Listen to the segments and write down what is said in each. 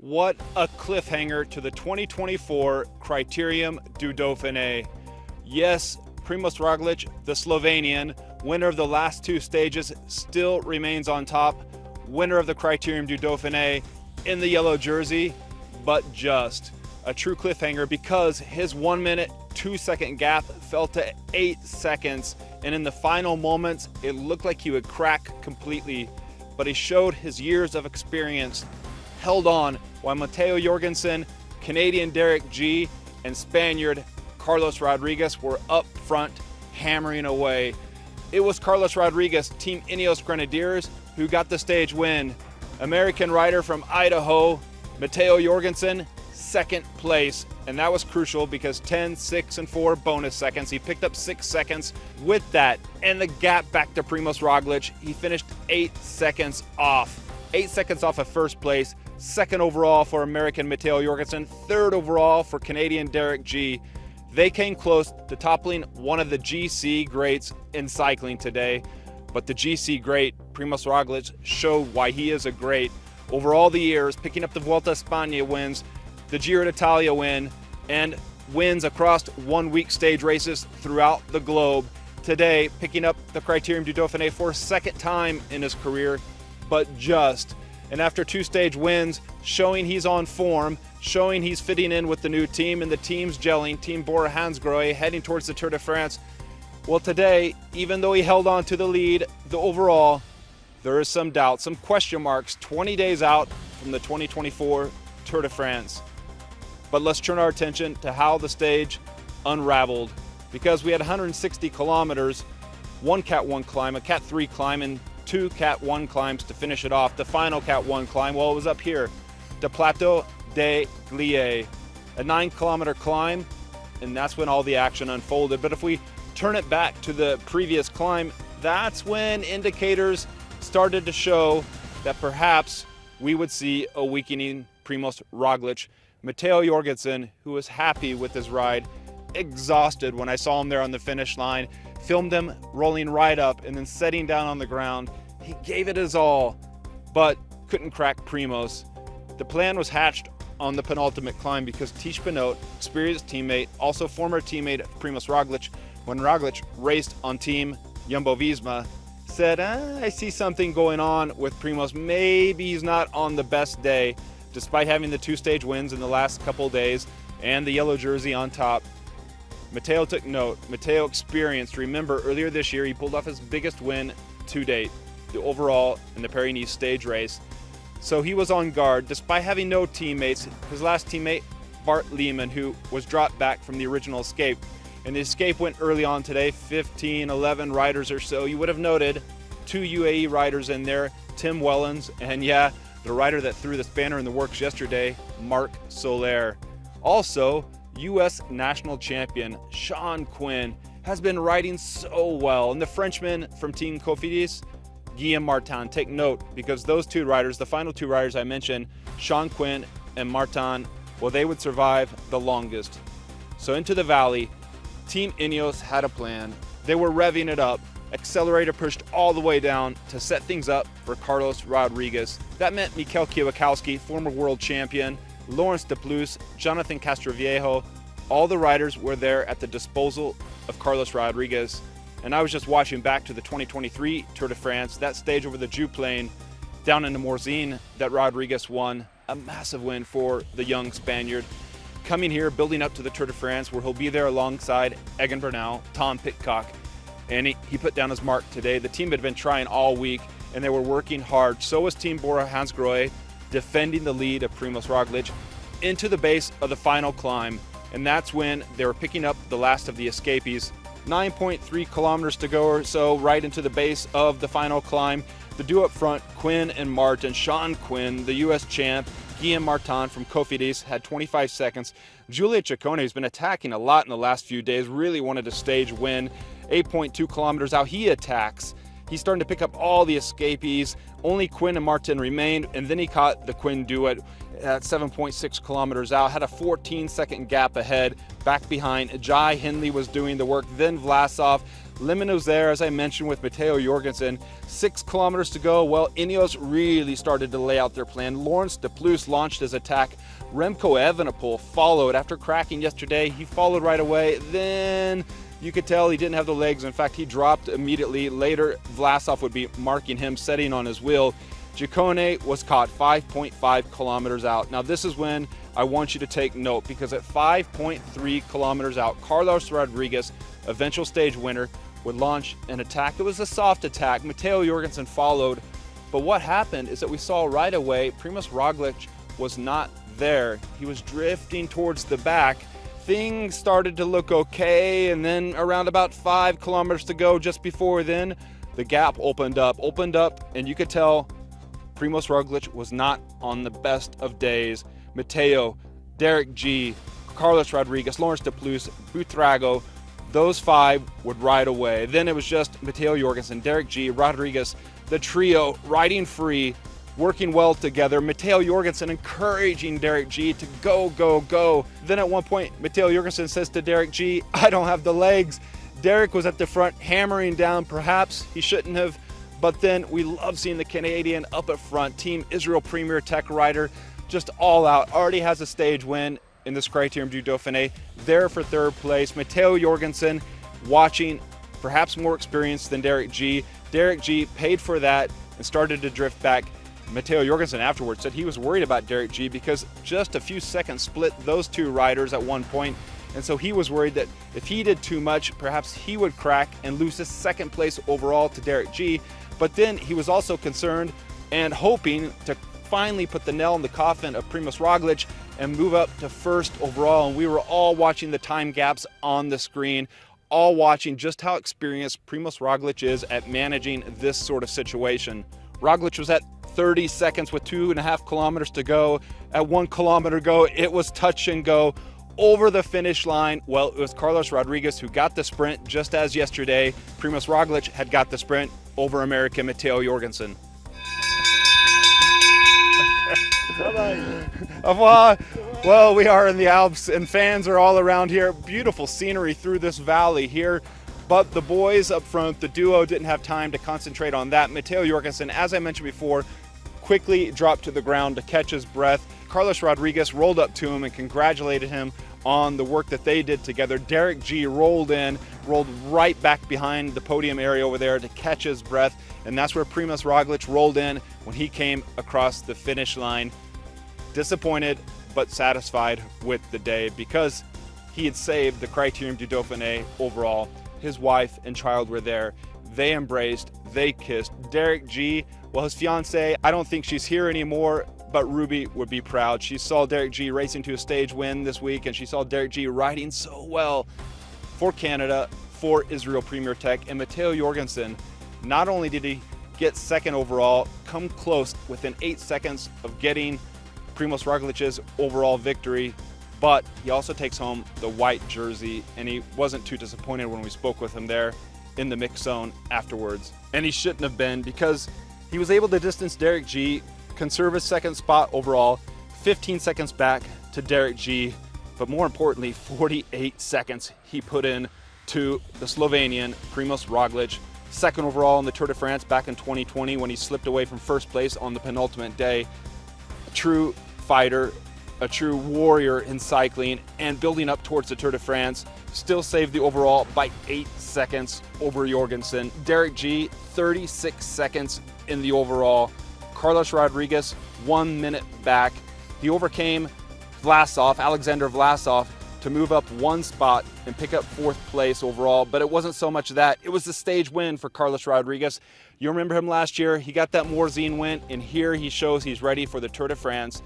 What a cliffhanger to the 2024 Critérium du Dauphiné. Yes, Primoz Roglic, the Slovenian, winner of the last two stages, still remains on top. Winner of the Critérium du Dauphiné in the yellow jersey, but just a true cliffhanger because his 1 minute, 2 second gap fell to 8 seconds. And in the final moments, it looked like he would crack completely. But he showed his years of experience, held on while Matteo Jorgenson, Canadian Derek G, and Spaniard Carlos Rodriguez were up front hammering away. It was Carlos Rodriguez, Team Ineos Grenadiers, who got the stage win. American rider from Idaho, Matteo Jorgenson, second place, and that was crucial because 10, 6, and 4 bonus seconds. He picked up 6 seconds with that, and the gap back to Primoz Roglic. He finished 8 seconds off. 8 seconds off of first place, second overall for American Matteo Jorgenson, third overall for Canadian Derek G. They came close to toppling one of the GC greats in cycling today, but the GC great, Primoz Roglic, showed why he is a great. Over all the years, picking up the Vuelta a España wins, the Giro d'Italia win, and wins across 1 week stage races throughout the globe. Today, picking up the Critérium du Dauphiné for a second time in his career, but just. And after 2 stage wins, showing he's on form, showing he's fitting in with the new team, and the team's gelling, Team Bora Hansgrohe heading towards the Tour de France. Well, today, even though he held on to the lead, the overall, there is some doubt, some question marks 20 days out from the 2024 Tour de France. But let's turn our attention to how the stage unraveled, because we had 160 kilometers, 1 Cat 1 climb, a Cat 3 climb, and 2 Cat 1 climbs to finish it off. The final Cat 1 climb, well, it was up here, the Plateau de Glières, a 9-kilometer climb, and that's when all the action unfolded. But if we turn it back to the previous climb, that's when indicators started to show that perhaps we would see a weakening Primoz Roglic. Matteo Jorgenson, who was happy with his ride, exhausted when I saw him there on the finish line, filmed him rolling right up and then setting down on the ground. He gave it his all, but couldn't crack Primoz. The plan was hatched on the penultimate climb because Tish Benoot, experienced teammate, also former teammate of Primoz Roglic, when Roglic raced on Team Jumbo-Visma, said, I see something going on with Primoz. Maybe he's not on the best day, despite having the 2 stage wins in the last couple days and the yellow jersey on top. Matteo took note. Matteo experienced. Remember, earlier this year, he pulled off his biggest win to date, the overall in the Paris-Nice stage race. So he was on guard, despite having no teammates. His last teammate, Bart Lehman, who was dropped back from the original escape. And the escape went early on today, 15, 11 riders or so. You would have noted 2 UAE riders in there, Tim Wellens, and yeah, the rider that threw the spanner in the works yesterday, Marc Soler. Also, U.S. national champion Sean Quinn has been riding so well. And the Frenchman from Team Cofidis, Guillaume Martin, take note, because those 2 riders, the final 2 riders I mentioned, Sean Quinn and Martin, well, they would survive the longest. So into the valley, Team Ineos had a plan. They were revving it up. Accelerator pushed all the way down to set things up for Carlos Rodriguez. That meant Mikel Kwiatkowski, former world champion, Laurens de Plus, Jonathan Castroviejo, all the riders were there at the disposal of Carlos Rodriguez. And I was just watching back to the 2023 Tour de France, that stage over the Joux Plain down in the Morzine that Rodriguez won. A massive win for the young Spaniard. Coming here, building up to the Tour de France, where he'll be there alongside Egan Bernal, Tom Pidcock. And he put down his mark today. The team had been trying all week, and they were working hard. So was Team Bora Hansgrohe, defending the lead of Primoz Roglic into the base of the final climb. And that's when they were picking up the last of the escapees. 9.3 kilometers to go or so, right into the base of the final climb. The duo up front, Quinn and Martin. Sean Quinn, the U.S. champ, Guillaume Martin from Cofidis had 25 seconds. Giulio Ciccone has been attacking a lot in the last few days, really wanted a stage win. 8.2 kilometers out, he attacks. He's starting to pick up all the escapees. Only Quinn and Martin remained, and then he caught the Quinn duet at 7.6 kilometers out, had a 14-second gap ahead. Back behind, Jai Hindley was doing the work, then Vlasov. Limit was there, as I mentioned, with Matteo Jorgenson. 6 kilometers to go. Well, Ineos really started to lay out their plan. Laurens de Plus launched his attack. Remco Evenepoel followed after cracking yesterday. He followed right away. Then you could tell he didn't have the legs. In fact, he dropped immediately. Later, Vlasov would be marking him, setting on his wheel. Ciccone was caught 5.5 kilometers out. Now, this is when I want you to take note, because at 5.3 kilometers out, Carlos Rodriguez, eventual stage winner, would launch an attack. It was a soft attack. Matteo Jorgenson followed. But what happened is that we saw right away Primoz Roglic was not there. He was drifting towards the back. Things started to look okay, and then around about 5 kilometers to go, just before then, the gap opened up, and you could tell Primoz Roglic was not on the best of days. Matteo, Derek G, Carlos Rodriguez, Laurens de Plus, Buitrago, those 5 would ride away. Then it was just Matteo Jorgenson, Derek G, Rodriguez, the trio riding free, working well together. Matteo Jorgenson encouraging Derek G to go, go, go. Then at one point, Matteo Jorgenson says to Derek G, I don't have the legs. Derek was at the front hammering down. Perhaps he shouldn't have. But then we love seeing the Canadian up at front. Team Israel Premier Tech rider, just all out. Already has a stage win in this Critérium du Dauphiné. There for 3rd place. Matteo Jorgenson watching, perhaps more experienced than Derek G. Derek G paid for that and started to drift back. Matteo Jorgenson afterwards said he was worried about Derek G because just a few seconds split those 2 riders at one point. And so he was worried that if he did too much, perhaps he would crack and lose his 2nd place overall to Derek G. But then he was also concerned and hoping to finally put the nail in the coffin of Primoz Roglic and move up to 1st overall. And we were all watching the time gaps on the screen, all watching just how experienced Primoz Roglic is at managing this sort of situation. Roglic was at 30 seconds with 2.5 kilometers to go. At 1 kilometer go, it was touch and go. Over the finish line, well, it was Carlos Rodriguez who got the sprint, just as yesterday Primoz Roglic had got the sprint over American Matteo Jorgenson. Well, we are in the Alps and fans are all around here. Beautiful scenery through this valley here. But the boys up front, the duo, didn't have time to concentrate on that. Matteo Jorgenson, as I mentioned before, quickly dropped to the ground to catch his breath. Carlos Rodriguez rolled up to him and congratulated him on the work that they did together. Derek G rolled right back behind the podium area over there to catch his breath. And that's where Primoz Roglic rolled in when he came across the finish line. Disappointed, but satisfied with the day because he had saved the Critérium du Dauphiné overall. His wife and child were there. They embraced, they kissed. Derek G, well, his fiancée, I don't think she's here anymore, but Ruby would be proud. She saw Derek G racing to a stage win this week, and she saw Derek G riding so well for Canada, for Israel Premier Tech. And Matteo Jorgenson, not only did he get 2nd overall, come close within 8 seconds of getting Primoz Roglic's overall victory, but he also takes home the white jersey, and he wasn't too disappointed when we spoke with him there in the mix zone afterwards. And he shouldn't have been, because he was able to distance Derek G, conserve his 2nd spot overall, 15 seconds back to Derek G, but more importantly, 48 seconds he put in to the Slovenian Primoz Roglic, 2nd overall in the Tour de France back in 2020 when he slipped away from 1st place on the penultimate day. A true fighter, a true warrior in cycling, and building up towards the Tour de France, still saved the overall by 8 seconds over Jorgenson. Derek G, 36 seconds in the overall. Carlos Rodriguez, 1 minute back. He overcame Alexander Vlasov, to move up 1 spot and pick up 4th place overall. But it wasn't so much that. It was the stage win for Carlos Rodriguez. You remember him last year. He got that Morzine win, and here he shows he's ready for the Tour de France.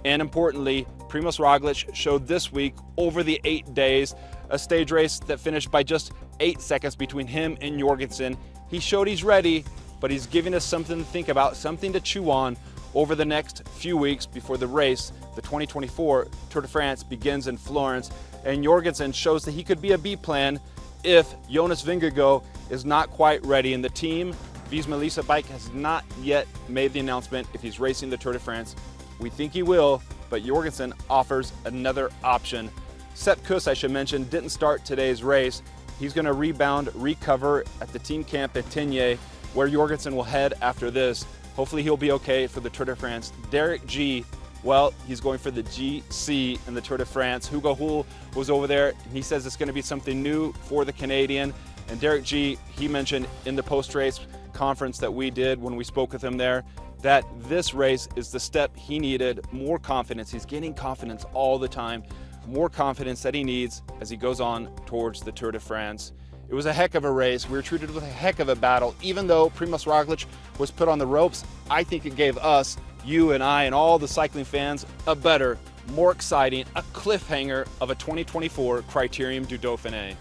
And importantly, Primoz Roglic showed this week, over the 8 days, a stage race that finished by just 8 seconds between him and Jorgenson. He showed he's ready, but he's giving us something to think about, something to chew on over the next few weeks before the race. The 2024 Tour de France begins in Florence, and Jorgenson shows that he could be a B plan if Jonas Vingegaard is not quite ready. And the team, Visma Lease Bike, has not yet made the announcement if he's racing the Tour de France. We think he will, but Jorgenson offers another option. Sepp Kuss, I should mention, didn't start today's race. He's going to rebound, recover at the team camp at Tignes, where Jorgenson will head after this. Hopefully he'll be okay for the Tour de France. Derek G, well, he's going for the GC in the Tour de France. Hugo Hull was over there, and he says it's going to be something new for the Canadian. And Derek G, he mentioned in the post-race conference that we did when we spoke with him there, that this race is the step he needed, more confidence. He's gaining confidence all the time, more confidence that he needs as he goes on towards the Tour de France. It was a heck of a race. We were treated with a heck of a battle. Even though Primoz Roglic was put on the ropes, I think it gave us, you and I and all the cycling fans, a better, more exciting, a cliffhanger of a 2024 Critérium du Dauphiné.